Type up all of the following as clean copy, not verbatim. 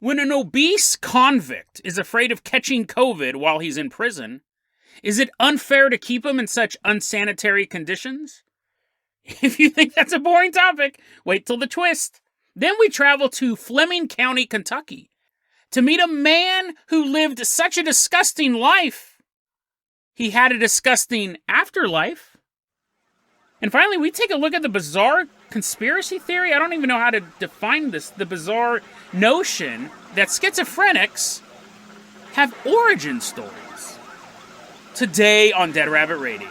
When an obese convict is afraid of catching COVID while he's in prison, is it unfair to keep him in such unsanitary conditions? If you think that's a boring topic, wait till the twist. Then we travel to Fleming County, Kentucky, to meet a man who lived such a disgusting life, he had a disgusting afterlife. And finally, we take a look at the bizarre conspiracy theory. I don't even know how to define this. The bizarre notion that schizophrenics have origin stories. Today on Dead Rabbit Radio.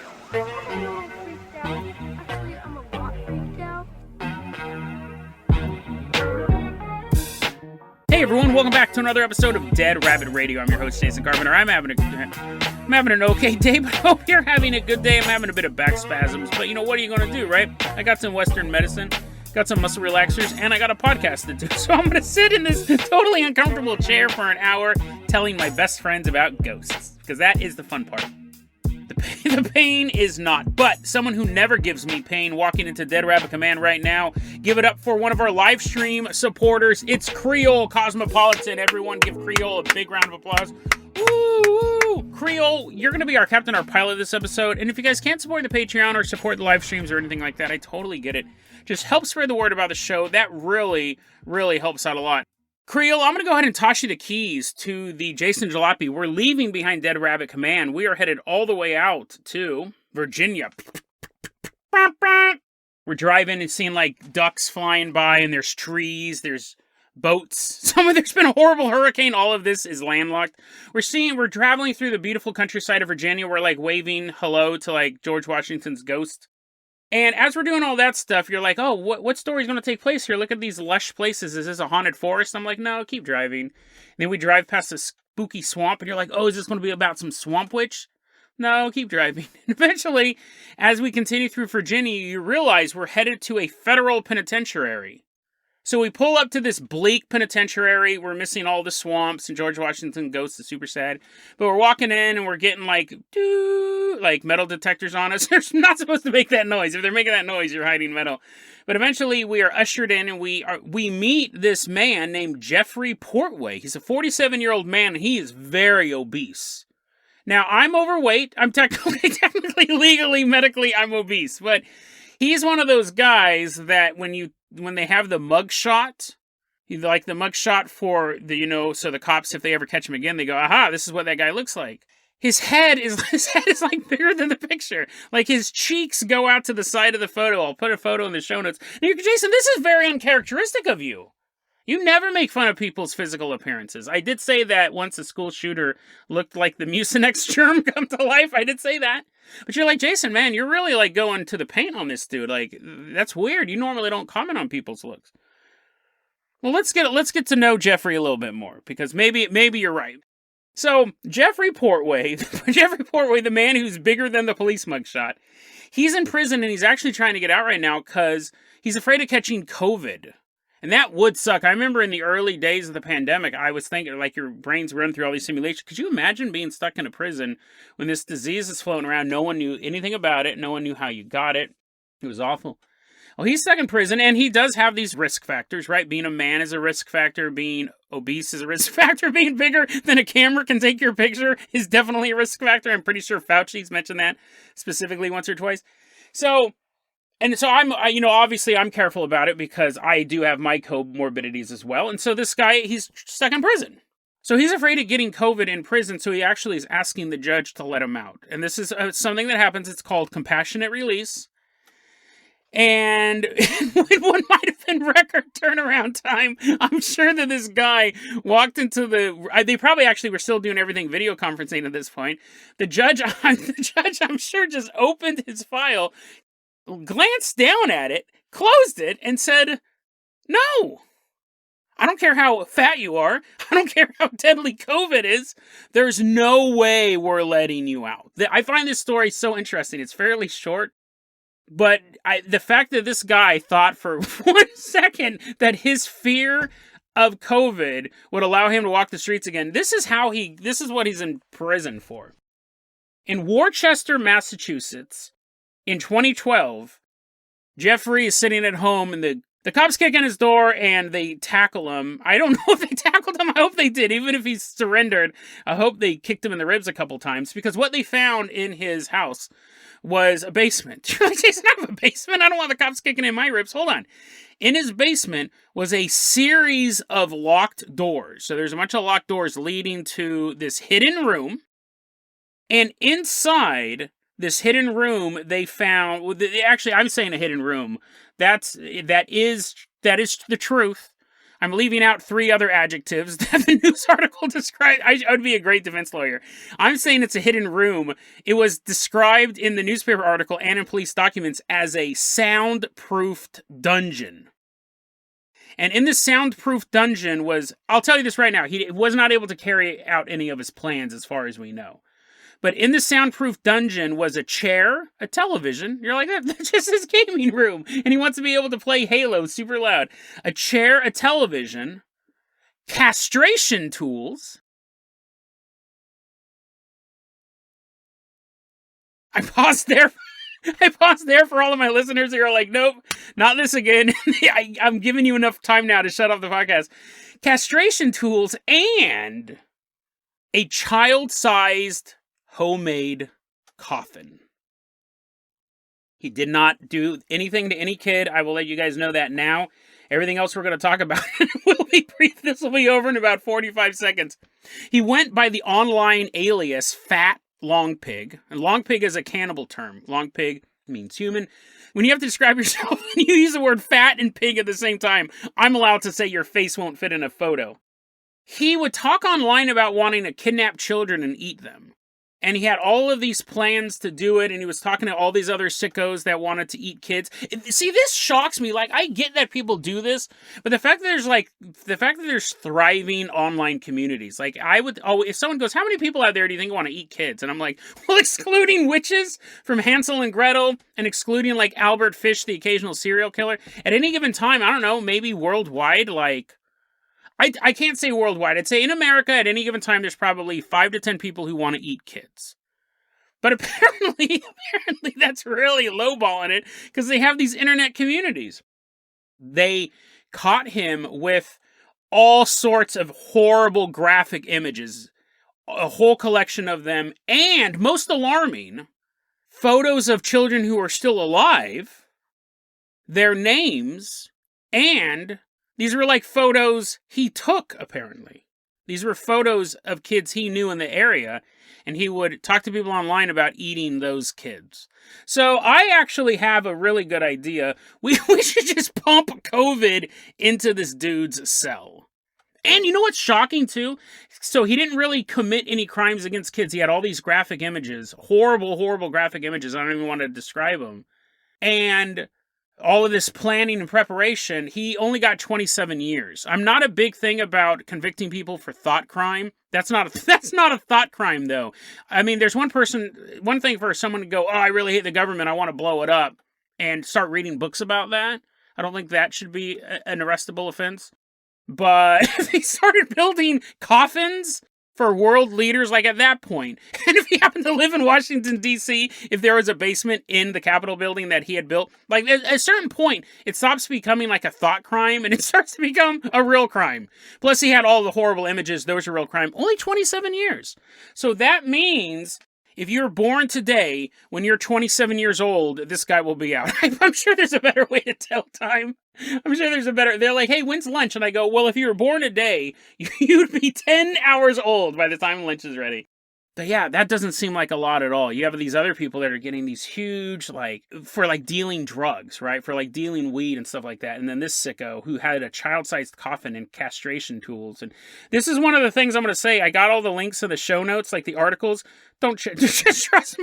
Hey everyone, welcome back to another episode of Dead Rabbit Radio. I'm your host, Jason Carpenter. I'm having an okay day, but I hope you're having a good day. I'm having a bit of back spasms, but you know, what are you going to do, right? I got some Western medicine, got some muscle relaxers, and I got a podcast to do. So I'm going to sit in this totally uncomfortable chair for an hour telling my best friends about ghosts, because that is the fun part. The pain is not, but someone who never gives me pain walking into Dead Rabbit Command right now. Give it up for one of our live stream supporters. It's Creole Cosmopolitan. Everyone give Creole a big round of applause. Woo! Creole, you're going to be our captain, our pilot this episode. And if you guys can't support the Patreon or support the live streams or anything like that, I totally get it. Just help spread the word about the show. That really, really helps out a lot. Creole, I'm going to go ahead and toss you the keys to the Jason Jalopy. We're leaving behind Dead Rabbit Command. We are headed all the way out to Virginia. We're driving and seeing like ducks flying by, and there's trees, there's boats. There's been a horrible hurricane. All of this is landlocked. We're traveling through the beautiful countryside of Virginia. We're like waving hello to like George Washington's ghost. And as we're doing all that stuff, you're like, oh, what story's going to take place here? Look at these lush places. Is this a haunted forest? I'm like, no, keep driving. And then we drive past a spooky swamp, and you're like, oh, is this going to be about some swamp witch? No, keep driving. And eventually, as we continue through Virginia, you realize we're headed to a federal penitentiary. So we pull up to this bleak penitentiary. We're missing all the swamps, and George Washington Ghost is super sad. But we're walking in, and we're getting like metal detectors on us. They're not supposed to make that noise. If they're making that noise, you're hiding metal. But eventually, we are ushered in, and we meet this man named Jeffrey Portway. He's a 47-year-old man, and he is very obese. Now, I'm overweight. I'm technically, legally, medically, I'm obese. But he's one of those guys that when they have the mug shot, like the mug shot for the, so the cops, if they ever catch him again, they go, aha, this is what that guy looks like. His head is like bigger than the picture. Like his cheeks go out to the side of the photo. I'll put a photo in the show notes. Now, Jason, this is very uncharacteristic of you. You never make fun of people's physical appearances. I did say that once a school shooter looked like the Mucinex germ come to life. I did say that. But you're like, Jason, man, you're really like going to the paint on this dude. Like, that's weird. You normally don't comment on people's looks. Well, let's get to know Jeffrey a little bit more, because maybe you're right. So, Jeffrey Portway, the man who's bigger than the police mugshot, he's in prison, and he's actually trying to get out right now because he's afraid of catching COVID. And that would suck. I remember in the early days of the pandemic, I was thinking, like, your brain's running through all these simulations. Could you imagine being stuck in a prison when this disease is floating around? No one knew anything about it. No one knew how you got it. It was awful. Well, he's stuck in prison, and he does have these risk factors, right? Being a man is a risk factor. Being obese is a risk factor. Being bigger than a camera can take your picture is definitely a risk factor. I'm pretty sure Fauci's mentioned that specifically once or twice. So I'm, obviously I'm careful about it because I do have my comorbidities as well. And so this guy, he's stuck in prison. So he's afraid of getting COVID in prison, so he actually is asking the judge to let him out. And this is something that happens. It's called compassionate release. And what might have been record turnaround time, I'm sure that this guy walked into they probably actually were still doing everything video conferencing at this point. The judge, I'm sure, just opened his file, glanced down at it, closed it, and said, no, I don't care how fat you are. I don't care how deadly COVID is. There's no way we're letting you out. I find this story so interesting. It's fairly short, but the fact that this guy thought for 1 second that his fear of COVID would allow him to walk the streets again, this is what he's in prison for. In Worcester, Massachusetts, in 2012, Jeffrey is sitting at home in the The cops kick in his door and they tackle him. I don't know if they tackled him. I hope they did. Even if he's surrendered, I hope they kicked him in the ribs a couple times, because what they found in his house was a basement. You're like, Jason, I have a basement? I don't want the cops kicking in my ribs. Hold on. In his basement was a series of locked doors. So there's a bunch of locked doors leading to this hidden room. And inside this hidden room, they found, actually, I'm saying a hidden room. That is the truth. I'm leaving out 3 other adjectives that the news article described. I would be a great defense lawyer. I'm saying it's a hidden room. It was described in the newspaper article and in police documents as a soundproofed dungeon. And in this soundproof dungeon was, I'll tell you this right now, he was not able to carry out any of his plans as far as we know. But in the soundproof dungeon was a chair, a television. You're like, that's just his gaming room. And he wants to be able to play Halo super loud. A chair, a television, castration tools. I paused there for all of my listeners who are like, nope, not this again. I'm giving you enough time now to shut off the podcast. Castration tools and a child-sized homemade coffin. He did not do anything to any kid. I will let you guys know that now. Everything else we're going to talk about will be brief. This will be over in about 45 seconds. He went by the online alias Fat Long Pig. And Long Pig is a cannibal term. Long Pig means human. When you have to describe yourself and you use the word fat and pig at the same time, I'm allowed to say your face won't fit in a photo. He would talk online about wanting to kidnap children and eat them. And he had all of these plans to do it, and he was talking to all these other sickos that wanted to eat kids. See, this shocks me. Like, I get that people do this, but the fact that there's thriving online communities. Like, if someone goes, how many people out there do you think want to eat kids? And I'm like, well, excluding witches from Hansel and Gretel, and excluding, like, Albert Fish, the occasional serial killer, at any given time, I don't know, maybe worldwide, like, I can't say worldwide. I'd say in America, at any given time, there's probably 5 to 10 people who want to eat kids. But apparently that's really lowballing it, because they have these internet communities. They caught him with all sorts of horrible graphic images, a whole collection of them, and most alarming, photos of children who are still alive, their names, and these were like photos he took, apparently. These were photos of kids he knew in the area, and he would talk to people online about eating those kids. So I actually have a really good idea. We should just pump COVID into this dude's cell. And you know what's shocking, too? So he didn't really commit any crimes against kids. He had all these graphic images, horrible, horrible graphic images. I don't even want to describe them. And all of this planning and preparation, he only got 27 years. I'm not a big thing about convicting people for thought crime. That's not a thought crime, though. I mean, there's one thing for someone to go, oh, I really hate the government, I want to blow it up, and start reading books about that. I don't think that should be an arrestable offense. But if he started building coffins for world leaders, like at that point, and if he happened to live in Washington, D.C., if there was a basement in the Capitol building that he had built, like at a certain point, it stops becoming like a thought crime and it starts to become a real crime. Plus, he had all the horrible images. Those were real crime. Only 27 years. So that means if you're born today, when you're 27 years old, this guy will be out. I'm sure there's a better way to tell time. They're like, hey, when's lunch? And I go, well, if you were born today, you'd be 10 hours old by the time lunch is ready. But yeah, that doesn't seem like a lot at all. You have these other people that are getting these huge, for dealing drugs, right? For dealing weed and stuff like that. And then this sicko who had a child-sized coffin and castration tools. And this is one of the things I'm going to say. I got all the links to the show notes, like the articles. Just trust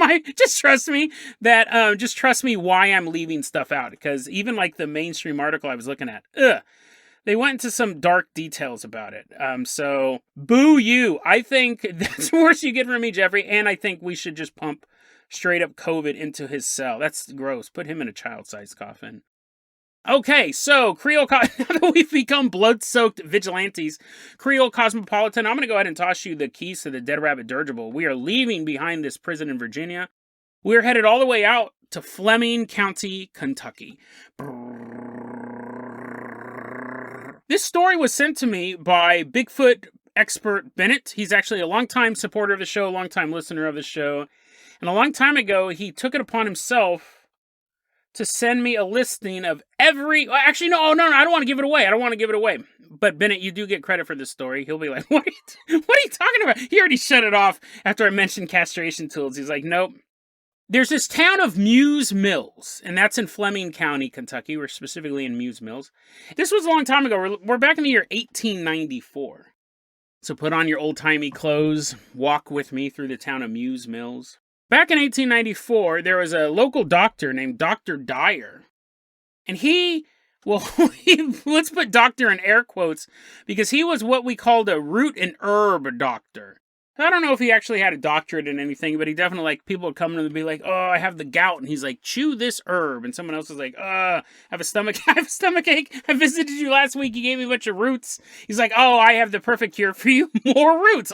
me why I'm leaving stuff out. Because even the mainstream article I was looking at, they went into some dark details about it. So, boo you. I think that's the worst you get from me, Jeffrey. And I think we should just pump straight up COVID into his cell. That's gross. Put him in a child-sized coffin. Okay, so Creole, now that we've become blood-soaked vigilantes, Creole Cosmopolitan, I'm going to go ahead and toss you the keys to the Dead Rabbit dirigible. We are leaving behind this prison in Virginia. We're headed all the way out to Fleming County, Kentucky. This story was sent to me by Bigfoot expert Bennett. He's actually a longtime supporter of the show, a longtime listener of the show. And a long time ago, he took it upon himself to send me a listing of every... Actually, no, I don't want to give it away. But Bennett, you do get credit for this story. He'll be like, what are you talking about? He already shut it off after I mentioned castration tools. He's like, nope. There's this town of Muse Mills, and that's in Fleming County, Kentucky. We're specifically in Muse Mills. This was a long time ago. We're back in the year 1894. So put on your old-timey clothes, walk with me through the town of Muse Mills. Back in 1894, there was a local doctor named Dr. Dyer. And let's put doctor in air quotes, because he was what we called a root and herb doctor. I don't know if he actually had a doctorate in anything, but he definitely, people would come to him and be like, oh, I have the gout. And he's like, chew this herb. And someone else is like, I have a stomach ache. I visited you last week. You gave me a bunch of roots. He's like, oh, I have the perfect cure for you. More roots.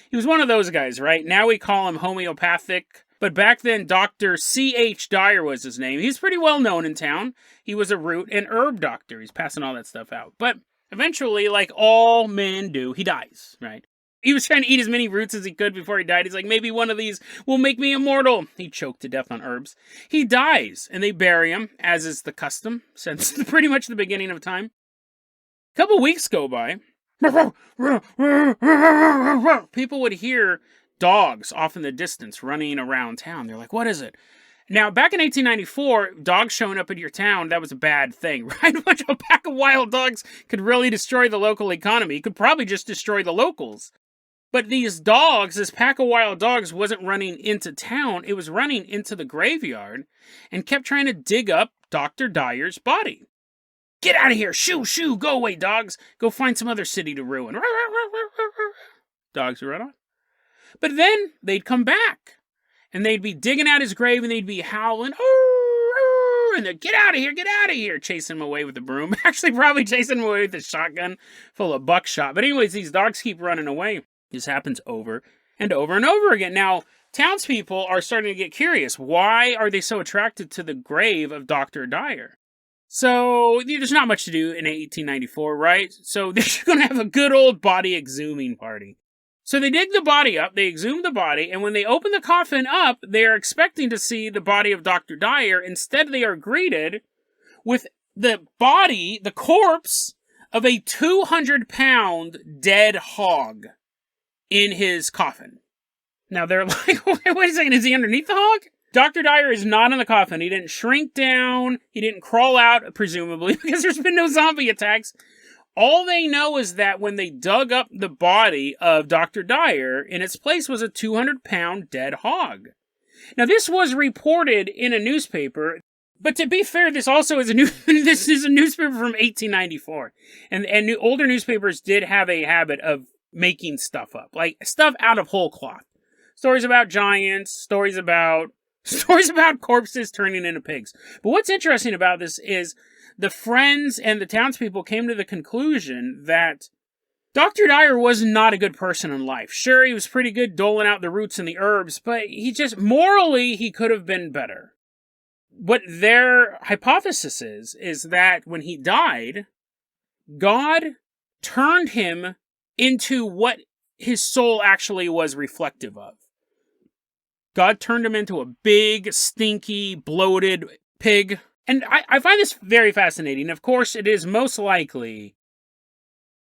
He was one of those guys, right? Now we call him homeopathic. But back then, Dr. C.H. Dyer was his name. He's pretty well known in town. He was a root and herb doctor. He's passing all that stuff out. But eventually, like all men do, he dies, right? He was trying to eat as many roots as he could before he died. He's like, maybe one of these will make me immortal. He choked to death on herbs. He dies, and they bury him, as is the custom, since pretty much the beginning of time. A couple weeks go by. People would hear dogs off in the distance running around town. They're like, what is it? Now, back in 1894, dogs showing up in your town, that was a bad thing, right? A pack of wild dogs could really destroy the local economy. It could probably just destroy the locals. But these dogs, this pack of wild dogs, wasn't running into town. It was running into the graveyard and kept trying to dig up Dr. Dyer's body. Get out of here! Shoo! Go away, dogs! Go find some other city to ruin. Dogs would run off. But then they'd come back. And they'd be digging out his grave and they'd be howling. And they'd get out of here, chasing him away with the broom. Actually, probably chasing him away with a shotgun full of buckshot. But anyways, these dogs keep running away. This happens over and over and over again. Now, townspeople are starting to get curious. Why are they so attracted to the grave of Dr. Dyer? So, there's not much to do in 1894, right? So, they're going to have a good old body exhuming party. So, they dig the body up, they exhume the body, and when they open the coffin up, they are expecting to see the body of Dr. Dyer. Instead, they are greeted with the corpse of a 200-pound dead hog in his coffin. Now they're like, wait a second, is he underneath the hog? Dr. Dyer is not in the coffin. He didn't shrink down. He didn't crawl out, presumably, because there's been no zombie attacks. All they know is that when they dug up the body of Dr. Dyer, in its place was a 200-pound dead hog. Now this was reported in a newspaper, but to be fair, this also is this is a newspaper from 1894. And older newspapers did have a habit of making stuff up, like stuff out of whole cloth. Stories about giants, stories about corpses turning into pigs. But what's interesting about this is the friends and the townspeople came to the conclusion that Dr. Dyer was not a good person in life. Sure, he was pretty good doling out the roots and the herbs, but morally, he could have been better. What their hypothesis is that when he died, God turned him into what his soul actually was reflective of. God turned him into a big, stinky, bloated pig. And I find this very fascinating. Of course, it is most likely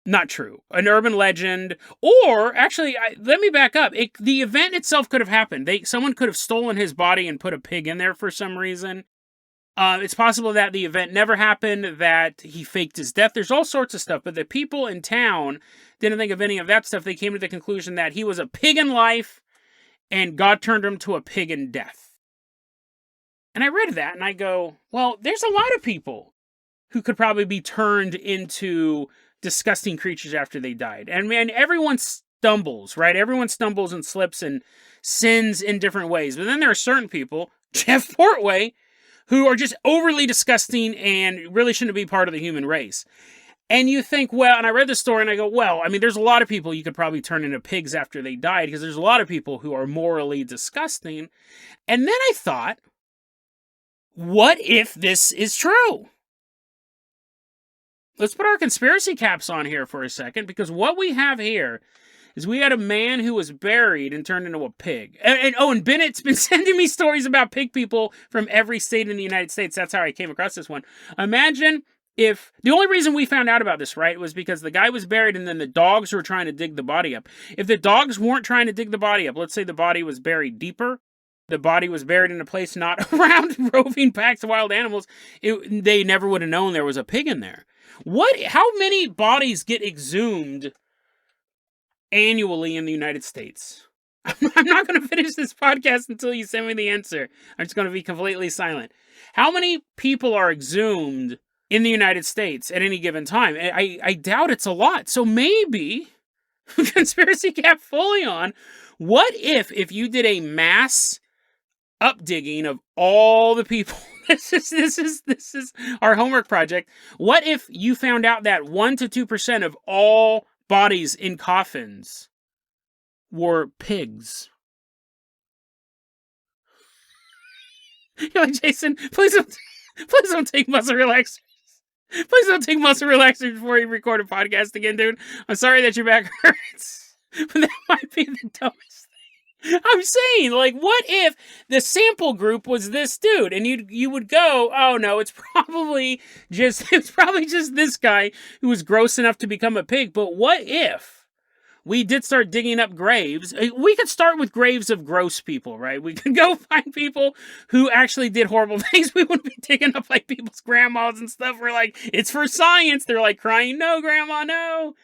not true. An urban legend. Or, actually, let me back up. The event itself could have happened. Someone could have stolen his body and put a pig in there for some reason. It's possible that the event never happened, that he faked his death. There's all sorts of stuff. But the people in town didn't think of any of that stuff. They came to the conclusion that he was a pig in life, and God turned him to a pig in death. And I read that, and I go, well, there's a lot of people who could probably be turned into disgusting creatures after they died. And man, everyone stumbles, right? Everyone stumbles and slips and sins in different ways. But then there are certain people, Jeff Portway, who are just overly disgusting and really shouldn't be part of the human race. And you think, well, and I read the story and I go, well, I mean, there's a lot of people you could probably turn into pigs after they died, because there's a lot of people who are morally disgusting. And then I thought, what if this is true? let's put our conspiracy caps on here for a second, because what we have here is we had a man who was buried and turned into a pig. And Bennett's been sending me stories about pig people from every state in the United States. That's how I came across this one. Imagine if the only reason we found out about this, right, was because the guy was buried and then the dogs were trying to dig the body up. If the dogs weren't trying to dig the body up, let's say the body was buried deeper, the body was buried in a place not around roving packs of wild animals, they never would have known there was a pig in there. How many bodies get exhumed annually in the United States? I'm not going to finish this podcast until you send me the answer. I'm just going to be completely silent. How many people are exhumed in the United States at any given time? I doubt it's a lot. So maybe, conspiracy cap fully on, what if you did a mass updigging of all the people? This is our homework project. What if you found out that 1 to 2% of all bodies in coffins were pigs? You're like, Jason, please don't take muscle relaxers. Please don't take muscle relaxers before you record a podcast again, dude. I'm sorry that your back hurts, but that might be the dumbest thing. I'm saying, like, what if the sample group was this dude, and you would go, oh no, it's probably just this guy who was gross enough to become a pig. But what if we did start digging up graves? We could start with graves of gross people, right? We could go find people who actually did horrible things. We wouldn't be digging up, like, people's grandmas and stuff. We're like, it's for science. They're like crying, no, grandma, no.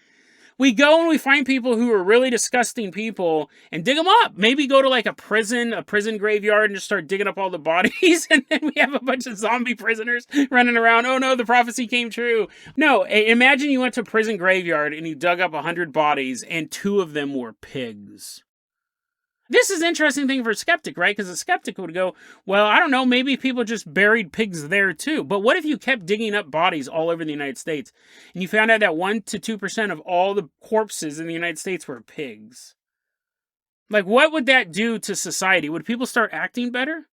We go and we find people who are really disgusting people and dig them up. Maybe go to, like, a prison graveyard and just start digging up all the bodies. And then we have a bunch of zombie prisoners running around. Oh no, the prophecy came true. No, imagine you went to a prison graveyard and you dug up 100 bodies and 2 of them were pigs. This is an interesting thing for a skeptic, right? Because a skeptic would go, well, I don't know, maybe people just buried pigs there too. But what if you kept digging up bodies all over the United States and you found out that 1 to 2% of all the corpses in the United States were pigs? Like, what would that do to society? Would people start acting better?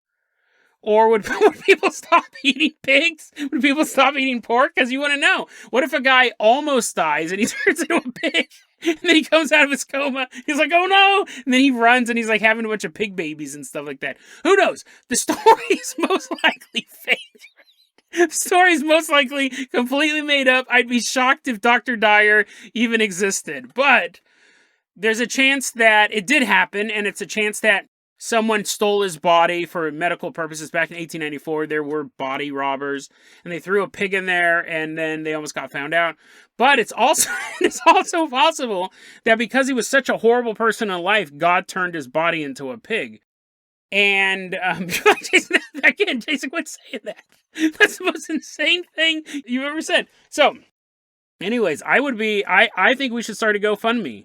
Or would people stop eating pigs? Would people stop eating pork? Because you want to know. What if a guy almost dies and he turns into a pig? And then he comes out of his coma. He's like, oh no! And then he runs and he's like having a bunch of pig babies and stuff like that. Who knows? The story is most likely fake. The story is most likely completely made up. I'd be shocked if Dr. Dyer even existed. But there's a chance that it did happen, and it's a chance that someone stole his body for medical purposes. Back in 1894, there were body robbers, and they threw a pig in there, and then they almost got found out. But it's also possible that because he was such a horrible person in life, God turned his body into a pig. And Jason, again, Jason, quit saying that. That's the most insane thing you've ever said. So, anyways, I think we should start a GoFundMe.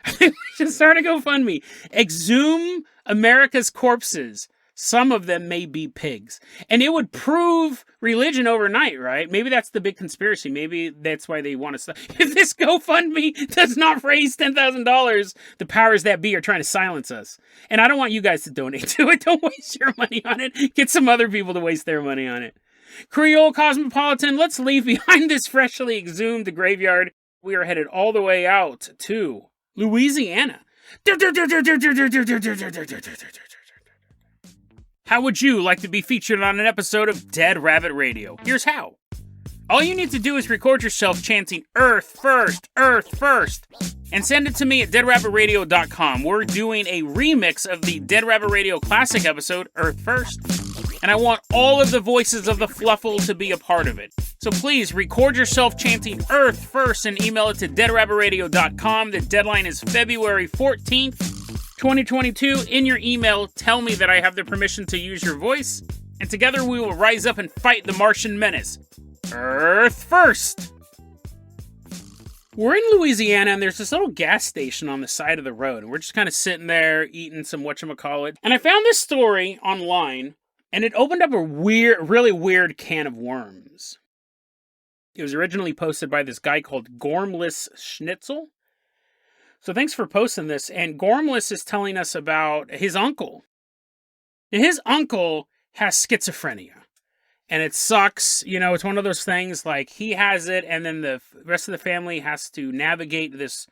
I think we should start a GoFundMe. Exhume America's corpses. Some of them may be pigs. And it would prove religion overnight, right? Maybe that's the big conspiracy. Maybe that's why they want to stop. If this GoFundMe does not raise $10,000, the powers that be are trying to silence us. And I don't want you guys to donate to it. Don't waste your money on it. Get some other people to waste their money on it. Creole Cosmopolitan, let's leave behind this freshly exhumed graveyard. We are headed all the way out to Louisiana. How would you like to be featured on an episode of Dead Rabbit Radio? Here's how. All you need to do is record yourself chanting Earth First, Earth First, and send it to me at deadrabbitradio.com. We're doing a remix of the Dead Rabbit Radio classic episode, Earth First, and I want all of the voices of the Fluffle to be a part of it. So please record yourself chanting Earth First and email it to deadrabbitradio.com. The deadline is February 14th, 2022. In your email, tell me that I have the permission to use your voice, and together we will rise up and fight the Martian menace. Earth First! We're in Louisiana, and there's this little gas station on the side of the road, and we're just kind of sitting there eating some whatchamacallit. And I found this story online, and it opened up a really weird can of worms. It was originally posted by this guy called Gormless Schnitzel. So thanks for posting this. And Gormless is telling us about his uncle. And his uncle has schizophrenia. And it sucks. You know, it's one of those things like he has it and then the rest of the family has to navigate this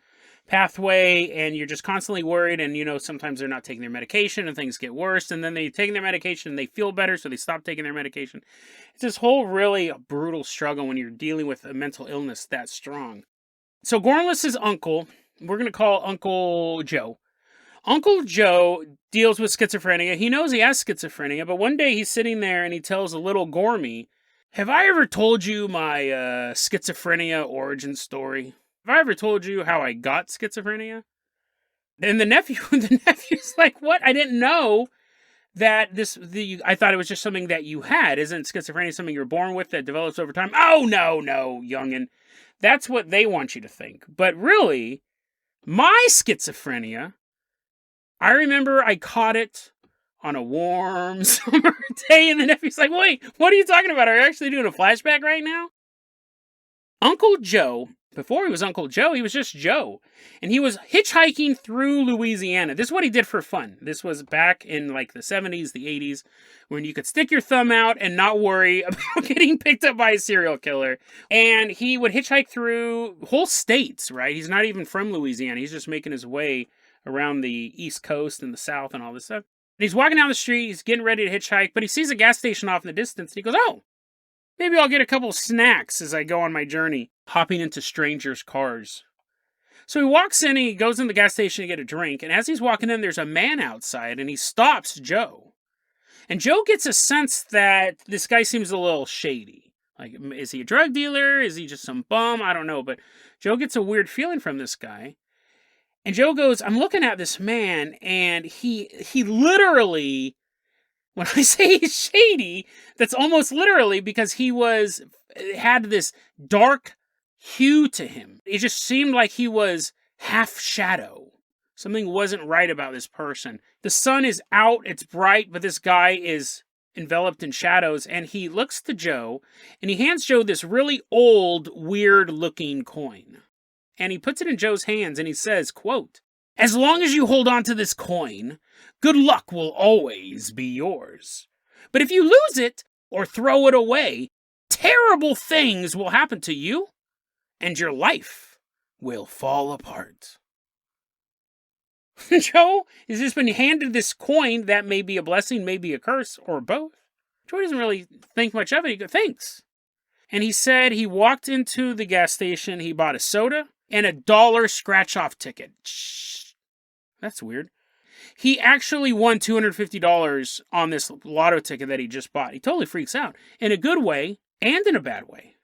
pathway, and you're just constantly worried. And, you know, sometimes they're not taking their medication and things get worse. And then they take their medication and they feel better, so they stop taking their medication. It's this whole really brutal struggle when you're dealing with a mental illness that strong. So Gormless's uncle, we're going to call Uncle Joe. Uncle Joe deals with schizophrenia. He knows he has schizophrenia, but one day he's sitting there and he tells a little Gormy, have I ever told you my schizophrenia origin story? Have I ever told you how I got schizophrenia? And the nephew's like, what? I didn't know that I thought it was just something that you had. Isn't schizophrenia something you're born with that develops over time? Oh, no, youngin'. That's what they want you to think. But really, my schizophrenia, I remember I caught it on a warm summer day, and the nephew's like, wait, what are you talking about? Are you actually doing a flashback right now? Uncle Joe, before he was Uncle Joe, he was just Joe. And he was hitchhiking through Louisiana. This is what he did for fun. This was back in like the 70s, the 80s, when you could stick your thumb out and not worry about getting picked up by a serial killer. And he would hitchhike through whole states, right? He's not even from Louisiana. He's just making his way around the East Coast and the South and all this stuff. And he's walking down the street, he's getting ready to hitchhike, but he sees a gas station off in the distance, and he goes, oh, maybe I'll get a couple snacks as I go on my journey, hopping into strangers' cars. So he walks in and he goes in the gas station to get a drink, and as he's walking in, there's a man outside, and he stops Joe. And Joe gets a sense that this guy seems a little shady. Like, is he a drug dealer? Is he just some bum? I don't know, but Joe gets a weird feeling from this guy. And Joe goes, I'm looking at this man, and he literally, when I say he's shady, that's almost literally because he had this dark hue to him. It just seemed like he was half shadow. Something wasn't right about this person. The sun is out, it's bright, but this guy is enveloped in shadows, and he looks to Joe, and he hands Joe this really old, weird-looking coin. And he puts it in Joe's hands, and he says, quote, as long as you hold on to this coin, good luck will always be yours. But if you lose it or throw it away, terrible things will happen to you, and your life will fall apart. Joe has just been handed this coin that may be a blessing, maybe a curse, or both. Joe doesn't really think much of it. He goes, thanks. And he said he walked into the gas station, he bought a soda, and $1 scratch-off ticket. That's weird. He actually won $250 on this lotto ticket that he just bought. He totally freaks out. In a good way, and in a bad way.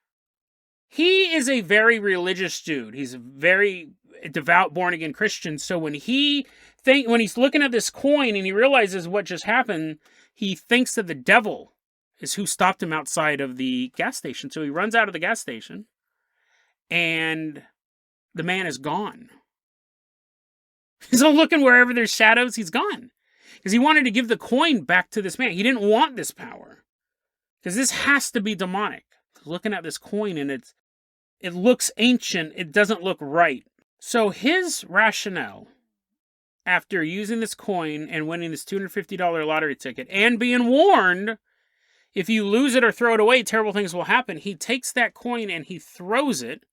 He is a very religious dude. He's a very devout, born-again Christian. So when he's looking at this coin and he realizes what just happened, he thinks that the devil is who stopped him outside of the gas station. So he runs out of the gas station, and the man is gone. He's all looking wherever there's shadows, he's gone. Because he wanted to give the coin back to this man. He didn't want this power. Because this has to be demonic. Looking at this coin, and it looks ancient, it doesn't look right. So his rationale, after using this coin and winning this $250 lottery ticket, and being warned, if you lose it or throw it away, terrible things will happen, he takes that coin and he throws it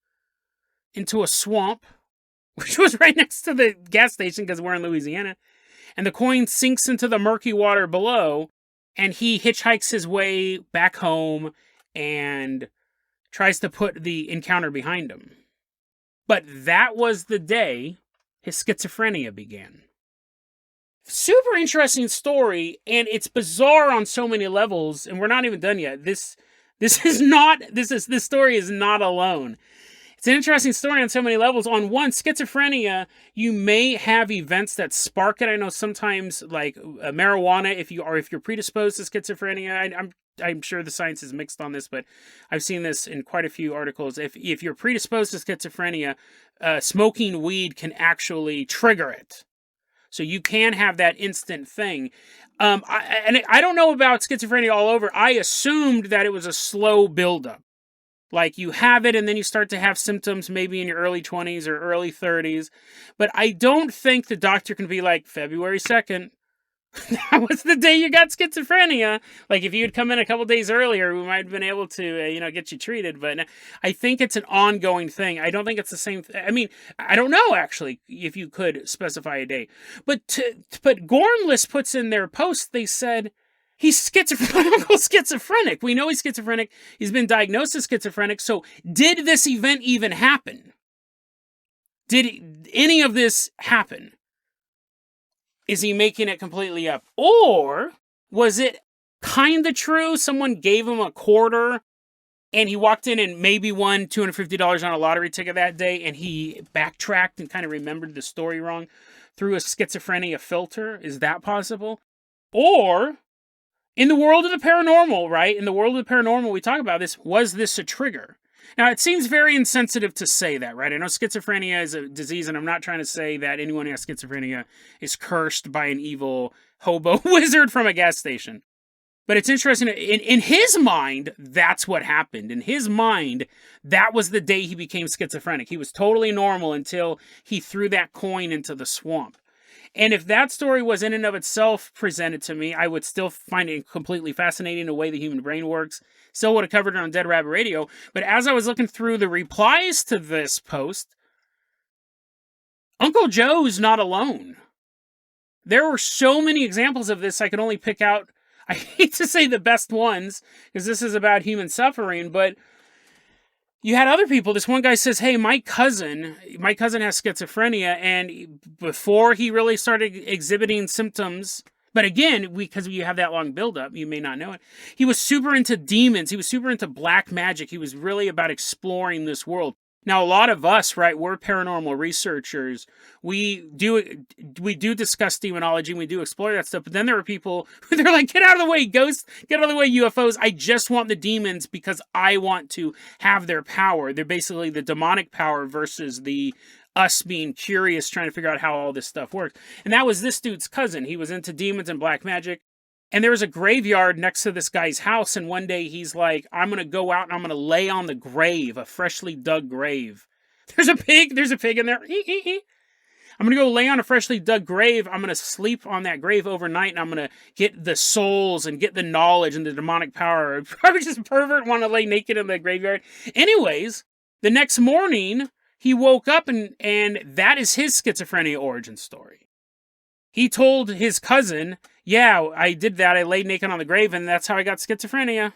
into a swamp, which was right next to the gas station because we're in Louisiana. And the coin sinks into the murky water below, and he hitchhikes his way back home and tries to put the encounter behind him. But that was the day his schizophrenia began. Super interesting story, and it's bizarre on so many levels, and we're not even done yet. This story is not alone. It's an interesting story on so many levels. On one, schizophrenia, you may have events that spark it. I know sometimes, like marijuana, if you're predisposed to schizophrenia, I'm sure the science is mixed on this, but I've seen this in quite a few articles. If you're predisposed to schizophrenia, smoking weed can actually trigger it. So you can have that instant thing. I don't know about schizophrenia all over. I assumed that it was a slow buildup. Like, you have it, and then you start to have symptoms maybe in your early 20s or early 30s. But I don't think the doctor can be like, February 2nd, That was the day you got schizophrenia. Like, if you had come in a couple days earlier, we might have been able to, get you treated. But I think it's an ongoing thing. I don't think it's the same. I mean, I don't know, actually, if you could specify a day. But Gormless puts in their post, they said, he's schizophrenic. We know he's schizophrenic. He's been diagnosed as schizophrenic. So did this event even happen? Did any of this happen? Is he making it completely up? Or was it kind of true? Someone gave him a quarter and he walked in and maybe won $250 on a lottery ticket that day, and he backtracked and kind of remembered the story wrong through a schizophrenia filter? Is that possible? Or, in the world of the paranormal, right? In the world of the paranormal, we talk about this. Was this a trigger? Now, it seems very insensitive to say that, right? I know schizophrenia is a disease, and I'm not trying to say that anyone who has schizophrenia is cursed by an evil hobo wizard from a gas station. But it's interesting, in his mind, that's what happened. In his mind, that was the day he became schizophrenic. He was totally normal until he threw that coin into the swamp. And if that story was in and of itself presented to me, I would still find it completely fascinating the way the human brain works. Still would have covered it on Dead Rabbit Radio. But as I was looking through the replies to this post, Uncle Joe's not alone. There were so many examples of this, I could only pick out, I hate to say the best ones, because this is about human suffering, but you had other people. This one guy says, hey, my cousin has schizophrenia, and before he really started exhibiting symptoms, but again, because you have that long buildup, you may not know it, he was super into demons. He was super into black magic. He was really about exploring this world. Now, a lot of us, right, we're paranormal researchers. We do discuss demonology, and we do explore that stuff. But then there are people who they're like, get out of the way, ghosts. Get out of the way, UFOs. I just want the demons because I want to have their power. They're basically the demonic power versus the us being curious, trying to figure out how all this stuff works. And that was this dude's cousin. He was into demons and black magic. And there was a graveyard next to this guy's house, and one day he's like, I'm going to go out and I'm going to lay on the grave, a freshly dug grave. There's a pig in there. I'm going to go lay on a freshly dug grave. I'm going to sleep on that grave overnight, and I'm going to get the souls and get the knowledge and the demonic power. Probably just a pervert, want to lay naked in the graveyard. Anyways, the next morning, he woke up, and that is his schizophrenia origin story. He told his cousin, yeah, I did that. I laid naked on the grave, and that's how I got schizophrenia.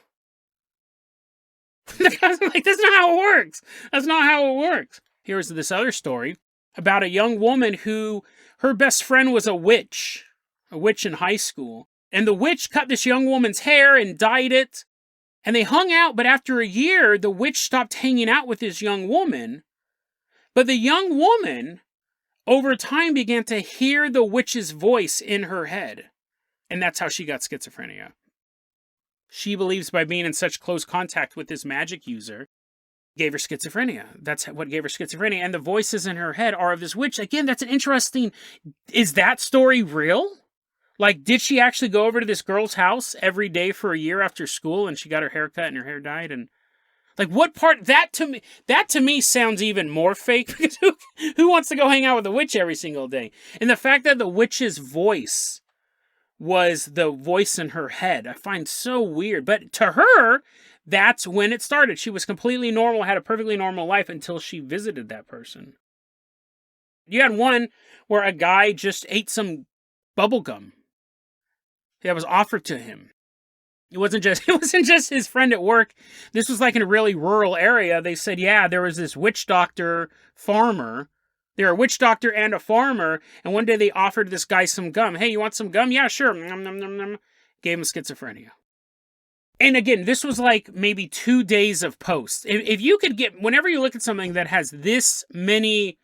The cousin's like, that's not how it works. That's not how it works. Here's this other story about a young woman who, her best friend was a witch in high school. And the witch cut this young woman's hair and dyed it. And they hung out, but after a year, the witch stopped hanging out with this young woman. But the young woman, over time, began to hear the witch's voice in her head. And that's how she got schizophrenia. She believes by being in such close contact with this magic user, gave her schizophrenia. That's what gave her schizophrenia. And the voices in her head are of this witch. Again, that's an interesting... Is that story real? Like, did she actually go over to this girl's house every day for a year after school, and she got her hair cut and her hair dyed? And like, what part... That to me sounds even more fake, because who wants to go hang out with a witch every single day? And the fact that the witch's voice was the voice in her head, I find so weird. But to her, that's when it started. She was completely normal, had a perfectly normal life until she visited that person. You had one where a guy just ate some bubble gum that was offered to him. It wasn't just his friend at work. This was like in a really rural area. They said, yeah, there was this witch doctor farmer. They're a witch doctor and a farmer, and one day they offered this guy some gum. Hey, you want some gum? Yeah, sure. Nom, nom, nom, nom. Gave him schizophrenia. And again, this was like maybe 2 days of posts. If you could get, whenever you look at something that has this many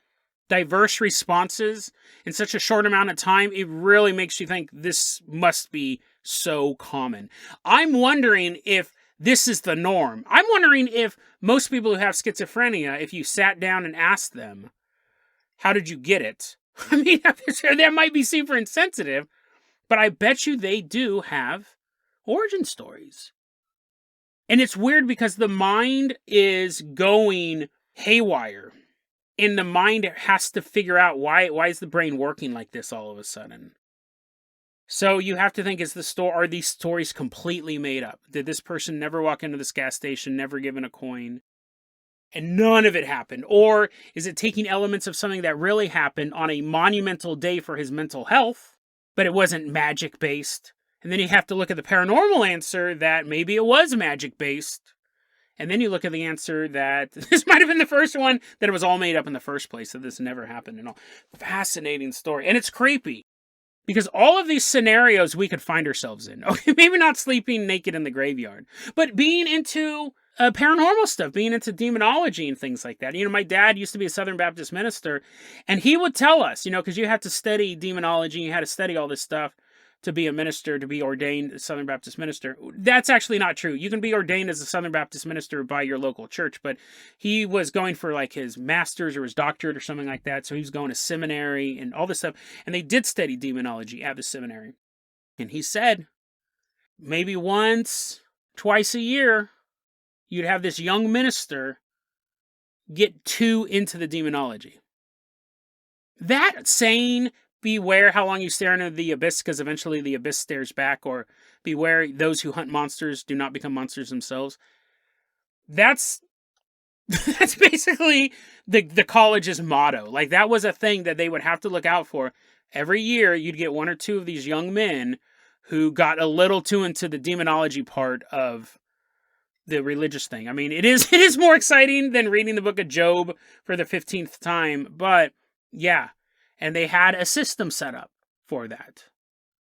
diverse responses in such a short amount of time, it really makes you think this must be so common. I'm wondering if this is the norm. I'm wondering if most people who have schizophrenia, if you sat down and asked them, how did you get it? I mean, that might be super insensitive, but I bet you they do have origin stories. And it's weird because the mind is going haywire. And the mind has to figure out why is the brain working like this all of a sudden? So you have to think, are these stories completely made up? Did this person never walk into this gas station, never given a coin, and none of it happened? Or is it taking elements of something that really happened on a monumental day for his mental health, but it wasn't magic based? And then you have to look at the paranormal answer that maybe it was magic based. And then you look at the answer that this might have been the first one, that it was all made up in the first place, that this never happened and all. Fascinating story. And it's creepy. Because all of these scenarios we could find ourselves in. Okay, maybe not sleeping naked in the graveyard, but being into paranormal stuff, being into demonology and things like that. You know, my dad used to be a Southern Baptist minister, and he would tell us, you know, because you have to study demonology, you had to study all this stuff to be a minister, to be ordained a Southern Baptist minister. That's actually not true. You can be ordained as a Southern Baptist minister by your local church, but he was going for like his master's or his doctorate or something like that, so he was going to seminary and all this stuff, and they did study demonology at the seminary. And he said, maybe once, twice a year, you'd have this young minister get too into the demonology. That saying, beware how long you stare into the abyss, because eventually the abyss stares back, or beware those who hunt monsters do not become monsters themselves. That's basically the college's motto. Like, that was a thing that they would have to look out for. Every year you'd get one or two of these young men who got a little too into the demonology part of the religious thing. I mean, it is more exciting than reading the book of Job for the 15th time, but yeah. And they had a system set up for that.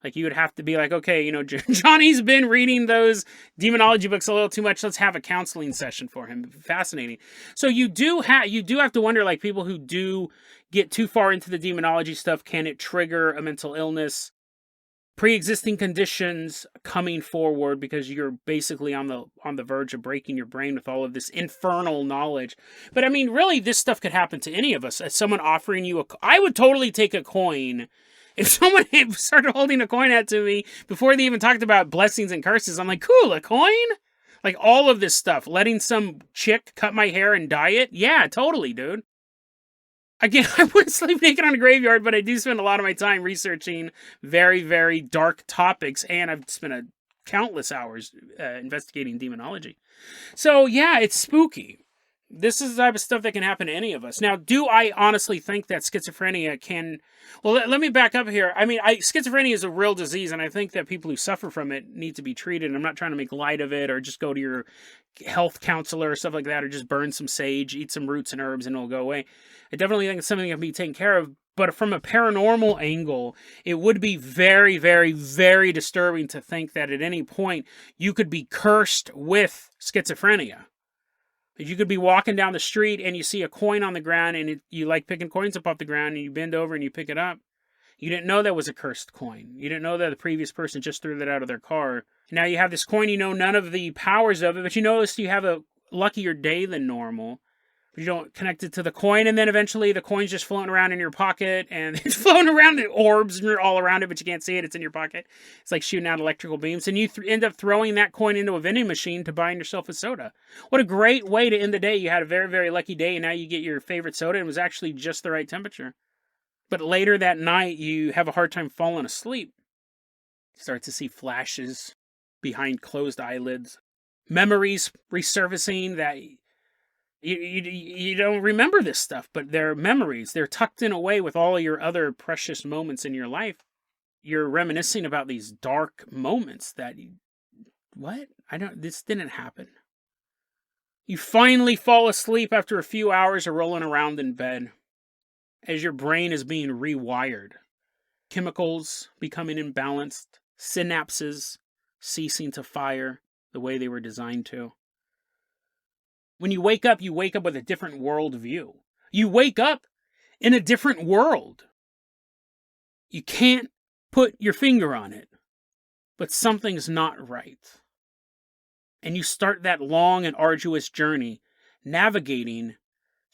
Like, you would have to be like, okay, you know, Johnny's been reading those demonology books a little too much. Let's have a counseling session for him. Fascinating. So you do have to wonder, like, people who do get too far into the demonology stuff, can it trigger a mental illness? Pre-existing conditions coming forward, because you're basically on the verge of breaking your brain with all of this infernal knowledge. But I mean, really, this stuff could happen to any of us. As someone offering you I would totally take a coin. If someone started holding a coin out to me before they even talked about blessings and curses, I'm like, cool, a coin? Like, all of this stuff. Letting some chick cut my hair and dye it? Yeah, totally, dude. Again, I wouldn't sleep naked on a graveyard, but I do spend a lot of my time researching very, very dark topics, and I've spent countless hours investigating demonology. So, yeah, it's spooky. This is the type of stuff that can happen to any of us. Now, do I honestly think that schizophrenia can... Well, let me back up here. I mean, schizophrenia is a real disease, and I think that people who suffer from it need to be treated. I'm not trying to make light of it, or just go to your health counselor or stuff like that, or just burn some sage, eat some roots and herbs, and it'll go away. I definitely think it's something that can be taken care of. But from a paranormal angle, it would be very, very, very disturbing to think that at any point you could be cursed with schizophrenia. You could be walking down the street and you see a coin on the ground, and you like picking coins up off the ground, and you bend over and you pick it up. You didn't know that was a cursed coin. You didn't know that the previous person just threw that out of their car. Now you have this coin, you know none of the powers of it, but you notice you have a luckier day than normal. But you don't connect it to the coin, and then eventually the coin's just floating around in your pocket, and it's floating around in orbs, and you're all around it, but you can't see it. It's in your pocket. It's like shooting out electrical beams, and you end up throwing that coin into a vending machine to buying yourself a soda. What a great way to end the day. You had a very, very lucky day, and now you get your favorite soda, and it was actually just the right temperature. But later that night, you have a hard time falling asleep. You start to see flashes behind closed eyelids. Memories resurfacing that... You don't remember this stuff, but they're memories. They're tucked in away with all your other precious moments in your life. You're reminiscing about these dark moments that... What? This didn't happen. You finally fall asleep after a few hours of rolling around in bed, as your brain is being rewired. Chemicals becoming imbalanced. Synapses ceasing to fire the way they were designed to. When you wake up with a different worldview. You wake up in a different world. You can't put your finger on it, but something's not right. And you start that long and arduous journey navigating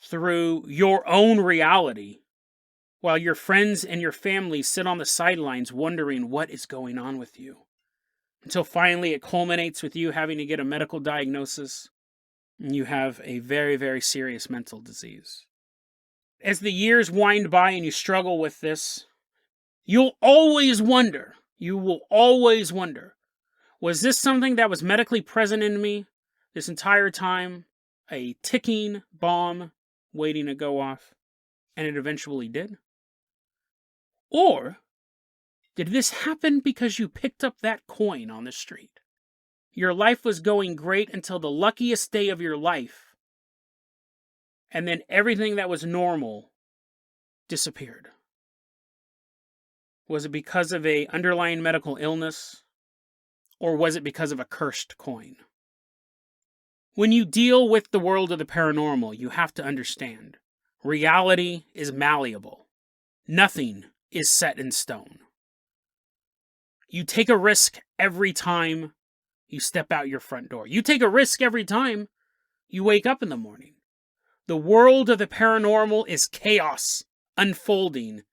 through your own reality, while your friends and your family sit on the sidelines wondering what is going on with you. Until finally it culminates with you having to get a medical diagnosis. You have a very, very serious mental disease. As the years wind by and you struggle with this, you'll always wonder. You will always wonder, was this something that was medically present in me this entire time? A ticking bomb waiting to go off, and it eventually did? Or did this happen because you picked up that coin on the street? Your life was going great until the luckiest day of your life, and then everything that was normal disappeared. Was it because of an underlying medical illness, or was it because of a cursed coin? When you deal with the world of the paranormal, you have to understand, reality is malleable. Nothing is set in stone. You take a risk every time you step out your front door. You take a risk every time you wake up in the morning. The world of the paranormal is chaos unfolding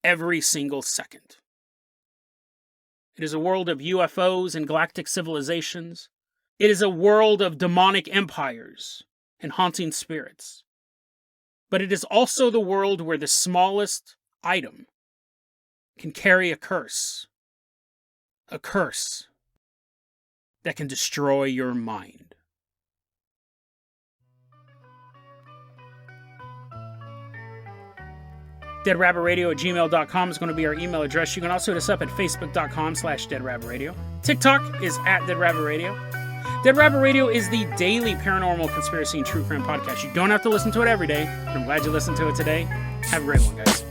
every single second. It is a world of UFOs and galactic civilizations. It is a world of demonic empires and haunting spirits. But it is also the world where the smallest item can carry a curse. A curse that can destroy your mind. DeadRabbitRadio@gmail.com is going to be our email address. You can also hit us up at Facebook.com/DeadRabbitRadio. TikTok is at DeadRabbitRadio. Dead Rabbit Radio is the daily paranormal conspiracy and true crime podcast. You don't have to listen to it every day, but I'm glad you listened to it today. Have a great one, guys.